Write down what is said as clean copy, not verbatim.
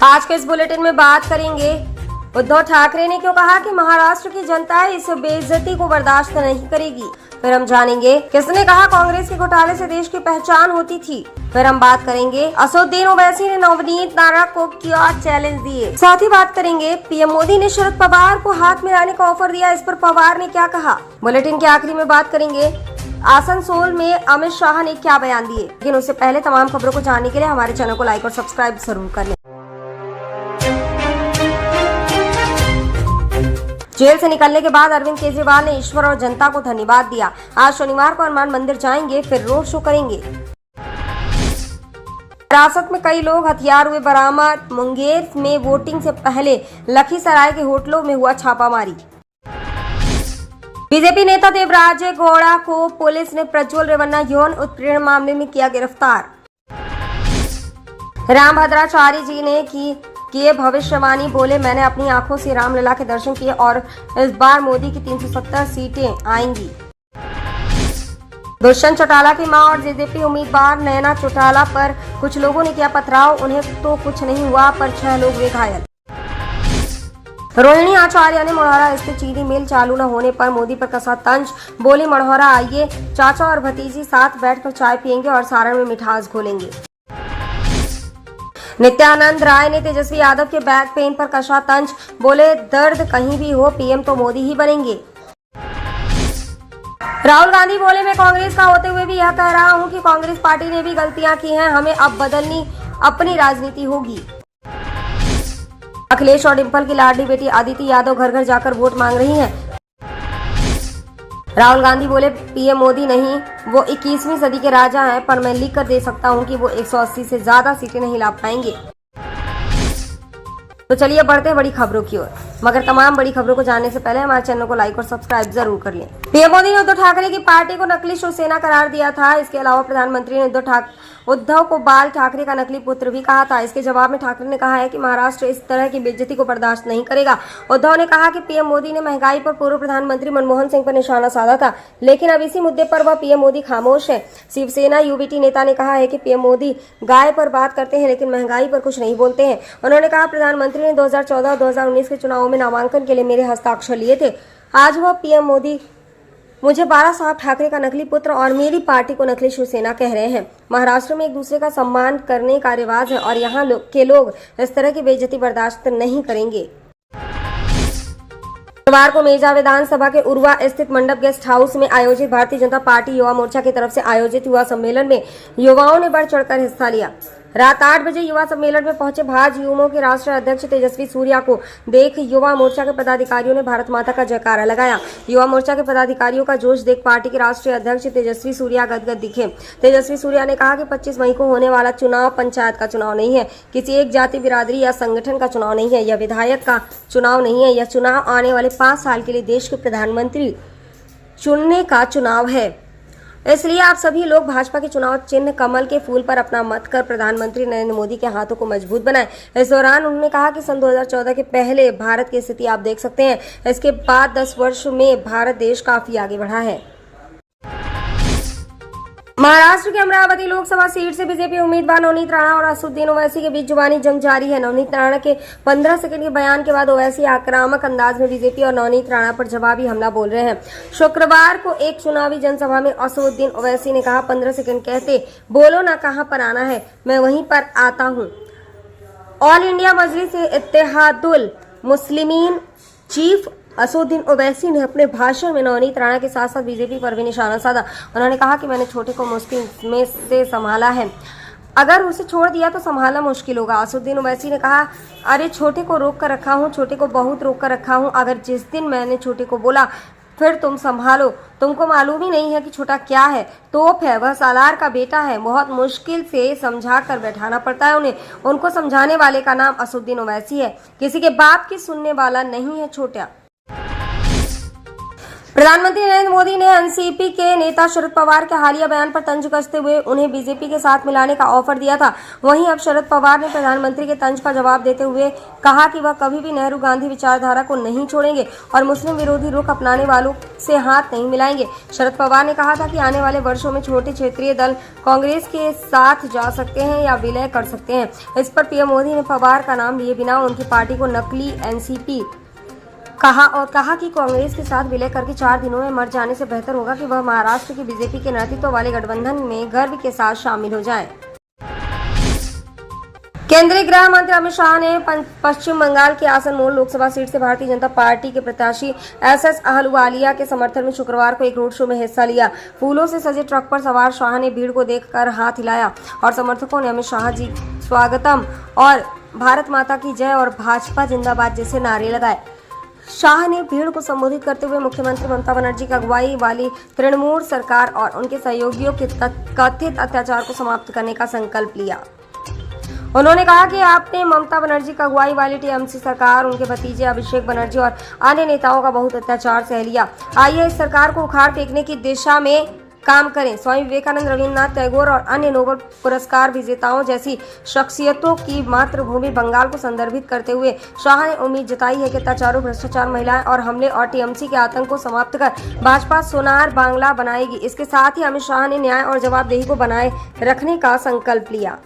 आज के इस बुलेटिन में बात करेंगे उद्धव ठाकरे ने क्यों कहा कि महाराष्ट्र की जनता इस बेइज्जती को बर्दाश्त नहीं करेगी। फिर हम जानेंगे किसने कहा कांग्रेस के घोटाले से देश की पहचान होती थी। फिर हम बात करेंगे असदुद्दीन ओवैसी ने नवनीत नारंग को क्या चैलेंज दिए। साथ ही बात करेंगे पीएम मोदी ने शरद पवार को हाथ मिलाने का ऑफर दिया, इस पर पवार ने क्या कहा। बुलेटिन के आखिरी में बात करेंगे आसनसोल में अमित शाह ने क्या बयान दिए। लेकिन उससे पहले तमाम खबरों को जानने के लिए हमारे चैनल को लाइक और सब्सक्राइब जरूर कर लें। जेल से निकलने के बाद अरविंद केजरीवाल ने ईश्वर और जनता को धन्यवाद दिया। आज शनिवार को हनुमान मंदिर जाएंगे, फिर रोड शो करेंगे। हिरासत में कई लोग, हथियार हुए बरामद। मुंगेर में वोटिंग से पहले लखीसराय के होटलों में हुआ छापामारी। बीजेपी नेता देवराज गौड़ा को पुलिस ने प्रज्वल रेवन्ना यौन उत्पीड़न मामले में किया गिरफ्तार। राम भद्राचार्य जी ने किए भविष्यवाणी, बोले मैंने अपनी आंखों से रामलला के दर्शन किए और इस बार मोदी की 370 सीटें आएंगी। दुष्यंत चौटाला की मां और जेजेपी उम्मीदवार नैना चौटाला पर कुछ लोगों ने किया पथराव। उन्हें तो कुछ नहीं हुआ पर 6 लोग हुए घायल। रोहिणी आचार्य ने मढ़ौरा स्थित चीनी मिल चालू न होने पर मोदी पर कसा तंज, बोली मढ़ौरा आइए, चाचा और भतीजी साथ बैठकर चाय पियेंगे और सारण में मिठास घोलेंगे। नित्यानंद राय ने तेजस्वी यादव के बैक पेन पर कसा तंज, बोले दर्द कहीं भी हो पीएम तो मोदी ही बनेंगे। राहुल गांधी बोले मैं कांग्रेस का होते हुए भी यह कह रहा हूं कि कांग्रेस पार्टी ने भी गलतियां की हैं, हमें अब बदलनी अपनी राजनीति होगी। अखिलेश और डिंपल की लाडली बेटी अदिति यादव घर घर जाकर वोट मांग रही हैं। राहुल गांधी बोले पीएम मोदी नहीं, वो 21वीं सदी के राजा हैं, पर मैं लिख कर दे सकता हूं कि वो 180 से ज्यादा सीटें नहीं ला पाएंगे। तो चलिए बढ़ते हैं बड़ी खबरों की ओर, मगर तमाम बड़ी खबरों को जानने से पहले हमारे चैनल को लाइक और सब्सक्राइब जरूर कर लें। पीएम मोदी ने उद्धव ठाकरे की पार्टी को नकली शिवसेना करार दिया था। इसके अलावा प्रधानमंत्री ने उद्धव को बाल ठाकरे का नकली पुत्र भी कहा था। इसके जवाब में ठाकरे ने कहा है कि महाराष्ट्र इस तरह की बेइज्जती को बर्दाश्त नहीं करेगा। उद्धव ने कहा कि पीएम मोदी ने महंगाई पर पूर्व प्रधानमंत्री मनमोहन सिंह पर निशाना साधा था, लेकिन अब इसी मुद्दे पर वह पीएम मोदी खामोश है। शिवसेना यूबीटी नेता ने कहा है कि पीएम मोदी गाय पर बात करते हैं लेकिन महंगाई पर कुछ नहीं बोलते हैं। उन्होंने कहा प्रधानमंत्री ने 2014-2019 के चुनावों में नामांकन के लिए मेरे हस्ताक्षर लिए थे। आज वह पीएम मोदी मुझे बाला साहब ठाकरे का नकली पुत्र और मेरी पार्टी को नकली शिवसेना कह रहे हैं। महाराष्ट्र में एक दूसरे का सम्मान करने का रिवाज है और यहाँ के लोग इस तरह की बेइज्जती बर्दाश्त नहीं करेंगे। शुक्रवार को मेजा विधानसभा के उर्वा स्थित मंडप गेस्ट हाउस में आयोजित भारतीय जनता पार्टी युवा मोर्चा की तरफ से आयोजित युवा सम्मेलन में युवाओं ने बढ़ चढ़कर हिस्सा लिया। रात 8 बजे युवा सम्मेलन में पहुंचे भाजयुमो के राष्ट्रीय अध्यक्ष तेजस्वी सूर्या को देख युवा मोर्चा के पदाधिकारियों ने भारत माता का जयकारा लगाया। युवा मोर्चा के पदाधिकारियों का जोश देख पार्टी के राष्ट्रीय अध्यक्ष तेजस्वी सूर्या गदगद दिखे। तेजस्वी सूर्या ने कहा कि 25 मई को होने वाला चुनाव पंचायत का चुनाव नहीं है, किसी एक जाति बिरादरी या संगठन का चुनाव नहीं है, यह विधायक का चुनाव नहीं है, यह चुनाव आने वाले 5 साल के लिए देश के प्रधानमंत्री चुनने का चुनाव है। इसलिए आप सभी लोग भाजपा के चुनाव चिन्ह कमल के फूल पर अपना मत कर प्रधानमंत्री नरेंद्र मोदी के हाथों को मजबूत बनाएं। इस दौरान उन्होंने कहा कि सन 2014 के पहले भारत की स्थिति आप देख सकते हैं, इसके बाद 10 वर्ष में भारत देश काफी आगे बढ़ा है। महाराष्ट्र के अमरावती लोकसभा सीट से बीजेपी उम्मीदवार नवनीत राणा और असदुद्दीन ओवैसी के बीच जुबानी जंग जारी है। नवनीत राणा के 15 सेकंड के बयान के बाद ओवैसी आक्रामक अंदाज में बीजेपी और नवनीत राणा पर जवाबी हमला बोल रहे हैं। शुक्रवार को एक चुनावी जनसभा में असदुद्दीन ओवैसी ने कहा 15 सेकंड कहते बोलो ना कहां पर आना है, मैं वहीं पर आता हूं। ऑल इंडिया मजलिस इत्तेहादुल मुस्लिमीन चीफ असदुद्दीन ओवैसी ने अपने भाषण में नवनीत राणा के साथ साथ बीजेपी पर भी निशाना साधा। उन्होंने कहा कि मैंने छोटे को मुश्किल में से संभाला है, अगर उसे छोड़ दिया तो संभालना मुश्किल होगा। असदुद्दीन ओवैसी ने कहा अरे छोटे को रोक कर रखा हूँ, छोटे को बहुत रोक कर रखा हूँ, अगर जिस दिन मैंने छोटे को बोला फिर तुम संभालो, तुमको मालूम ही नहीं है कि छोटा क्या है, तोप है, वह सालार का बेटा है, बहुत मुश्किल से समझा कर बैठाना पड़ता है उन्हें। उनको समझाने वाले का नाम असदुद्दीन ओवैसी है, किसी के बाप की सुनने वाला नहीं है छोटा। प्रधानमंत्री नरेंद्र मोदी ने एनसीपी के नेता शरद पवार के हालिया बयान पर तंज कसते हुए उन्हें बीजेपी के साथ मिलाने का ऑफर दिया था। वहीं अब शरद पवार ने प्रधानमंत्री के तंज का जवाब देते हुए कहा कि वह कभी भी नेहरू गांधी विचारधारा को नहीं छोड़ेंगे और मुस्लिम विरोधी रुख अपनाने वालों से हाथ नहीं मिलाएंगे। शरद पवार ने कहा था कि आने वाले वर्षों में छोटे क्षेत्रीय दल कांग्रेस के साथ जा सकते हैं या विलय कर सकते हैं। इस पर पीएम मोदी ने पवार का नाम लिए बिना उनकी पार्टी को नकली एनसीपी कहा कि कांग्रेस के साथ विलय करके 4 दिनों में मर जाने से बेहतर होगा कि वह महाराष्ट्र की बीजेपी के नेतृत्व वाले गठबंधन में गर्व के साथ शामिल हो जाएं। केंद्रीय गृह मंत्री अमित शाह ने पश्चिम बंगाल की आसनसोल लोकसभा सीट से भारतीय जनता पार्टी के प्रत्याशी एसएस अहलुवालिया के समर्थन में शुक्रवार को एक रोड शो में हिस्सा लिया। फूलों से सजे ट्रक पर सवार शाह ने भीड़ को देखकर हाथ हिलाया और समर्थकों ने अमित शाह जी स्वागतम और भारत माता की जय और भाजपा जिंदाबाद जैसे नारे लगाए। शाह ने भीड़ को संबोधित करते हुए मुख्यमंत्री ममता बनर्जी की अगुवाई वाली तृणमूल सरकार और उनके सहयोगियों के कथित अत्याचार को समाप्त करने का संकल्प लिया। उन्होंने कहा कि आपने ममता बनर्जी की अगुवाई वाली टीएमसी सरकार, उनके भतीजे अभिषेक बनर्जी और अन्य नेताओं का बहुत अत्याचार सह लिया। आइए इस सरकार को उखाड़ फेंकने की दिशा में काम करें। स्वामी विवेकानंद, रविन्द्रनाथ टैगोर और अन्य नोबेल पुरस्कार विजेताओं जैसी शख्सियतों की मातृभूमि बंगाल को संदर्भित करते हुए शाह ने उम्मीद जताई है कि अत्याचारों, भ्रष्टाचार, महिलाएं और हमले और टीएमसी के आतंक को समाप्त कर भाजपा सोनार बांग्ला बनाएगी। इसके साथ ही अमित शाह ने न्याय और जवाबदेही को बनाए रखने का संकल्प लिया।